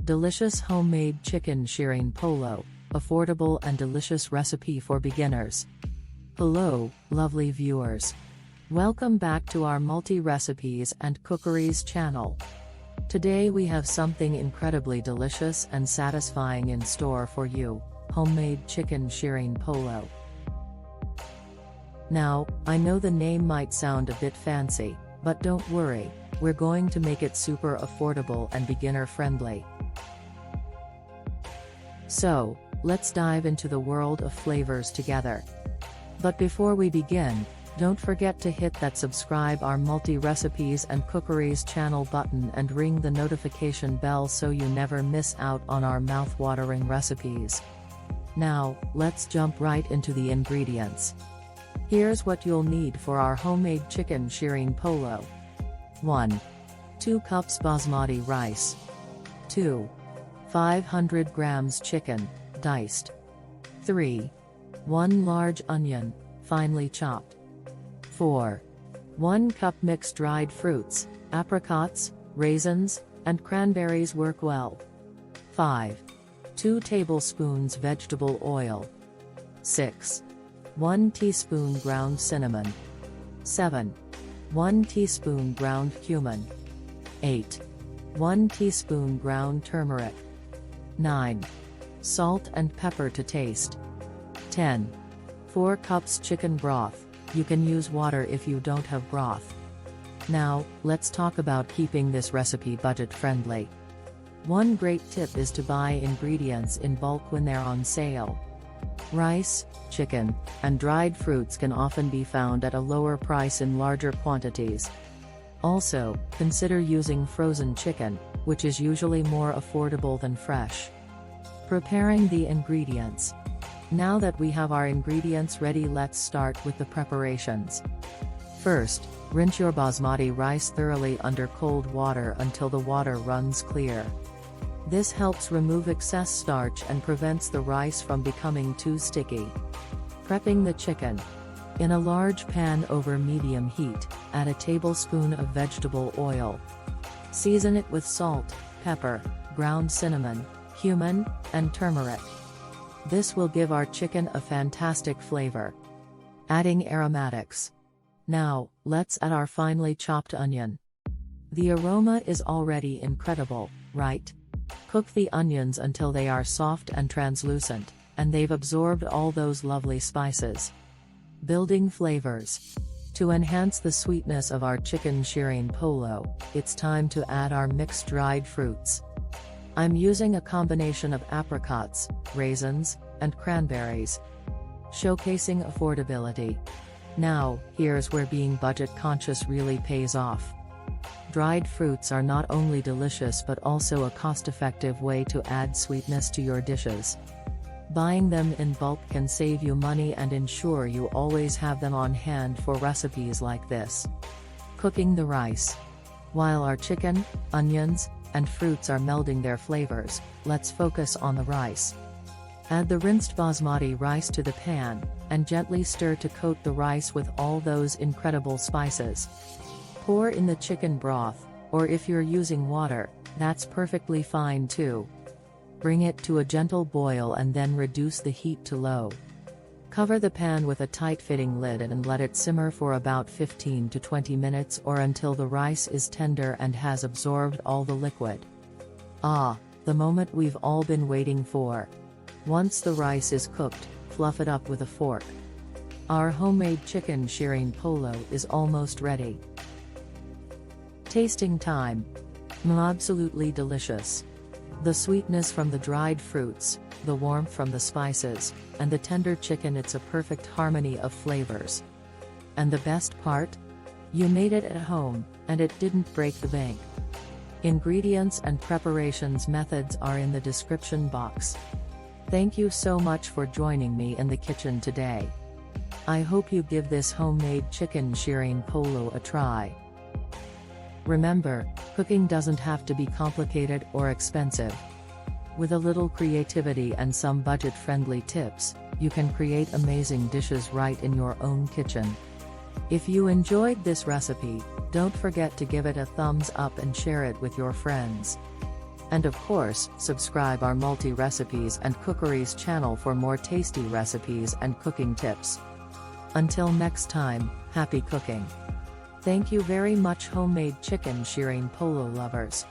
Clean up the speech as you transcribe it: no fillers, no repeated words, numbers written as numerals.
delicious homemade chicken Shirin Polo, affordable and delicious recipe for beginners. Hello, lovely viewers. Welcome back to our multi-recipes and cookeries channel. Today we have something incredibly delicious and satisfying in store for you, homemade chicken Shirin Polo. Now, I know the name might sound a bit fancy, but don't worry, we're going to make it super affordable and beginner-friendly. So, let's dive into the world of flavors together. But before we begin, don't forget to hit that subscribe our multi-recipes and cookeries channel button and ring the notification bell so you never miss out on our mouth-watering recipes. Now, let's jump right into the ingredients. Here's what you'll need for our homemade chicken Shirin Polo. 1. 2 cups basmati rice. 2. 500 grams chicken, diced. 3. 1 large onion, finely chopped. 4. 1 cup mixed dried fruits, apricots, raisins, and cranberries work well. 5. 2 tablespoons vegetable oil. 6. 1 teaspoon ground cinnamon. 7. 1 teaspoon ground cumin. 8. 1 teaspoon ground turmeric. 9. Salt and pepper to taste. 10. 4 cups chicken broth. You can use water if you don't have broth. Now, let's talk about keeping this recipe budget-friendly. One great tip is to buy ingredients in bulk when they're on sale. Rice, chicken, and dried fruits can often be found at a lower price in larger quantities. Also, consider using frozen chicken, which is usually more affordable than fresh. Preparing the ingredients. Now that we have our ingredients ready, let's start with the preparations. First, rinse your basmati rice thoroughly under cold water until the water runs clear. This helps remove excess starch and prevents the rice from becoming too sticky. Prepping the chicken. In a large pan over medium heat, add a tablespoon of vegetable oil. Season it with salt, pepper, ground cinnamon, cumin, and turmeric. This will give our chicken a fantastic flavor. Adding aromatics. Now, let's add our finely chopped onion. The aroma is already incredible, right? Cook the onions until they are soft and translucent, and they've absorbed all those lovely spices. Building flavors. To enhance the sweetness of our chicken Shirin Polo, it's time to add our mixed dried fruits. I'm using a combination of apricots, raisins, and cranberries. Showcasing affordability. Now, here's where being budget-conscious really pays off. Dried fruits are not only delicious but also a cost-effective way to add sweetness to your dishes. Buying them in bulk can save you money and ensure you always have them on hand for recipes like this. Cooking the rice. While our chicken, onions, and fruits are melding their flavors, let's focus on the rice. Add the rinsed basmati rice to the pan, and gently stir to coat the rice with all those incredible spices. Pour in the chicken broth, or if you're using water, that's perfectly fine too. Bring it to a gentle boil and then reduce the heat to low. Cover the pan with a tight-fitting lid and let it simmer for about 15 to 20 minutes or until the rice is tender and has absorbed all the liquid. Ah, the moment we've all been waiting for. Once the rice is cooked, fluff it up with a fork. Our homemade chicken Shirin Polo is almost ready. Tasting time. Absolutely delicious. The sweetness from the dried fruits, the warmth from the spices, and the tender chicken, it's a perfect harmony of flavors. And the best part? You made it at home, and it didn't break the bank. Ingredients and preparations methods are in the description box. Thank you so much for joining me in the kitchen today. I hope you give this homemade chicken Shirin Polo a try. Remember, cooking doesn't have to be complicated or expensive. With a little creativity and some budget-friendly tips, you can create amazing dishes right in your own kitchen. If you enjoyed this recipe, don't forget to give it a thumbs up and share it with your friends. And of course, subscribe our multi-recipes and cookeries channel for more tasty recipes and cooking tips. Until next time, happy cooking. Thank you very much homemade chicken Shirin Polo lovers.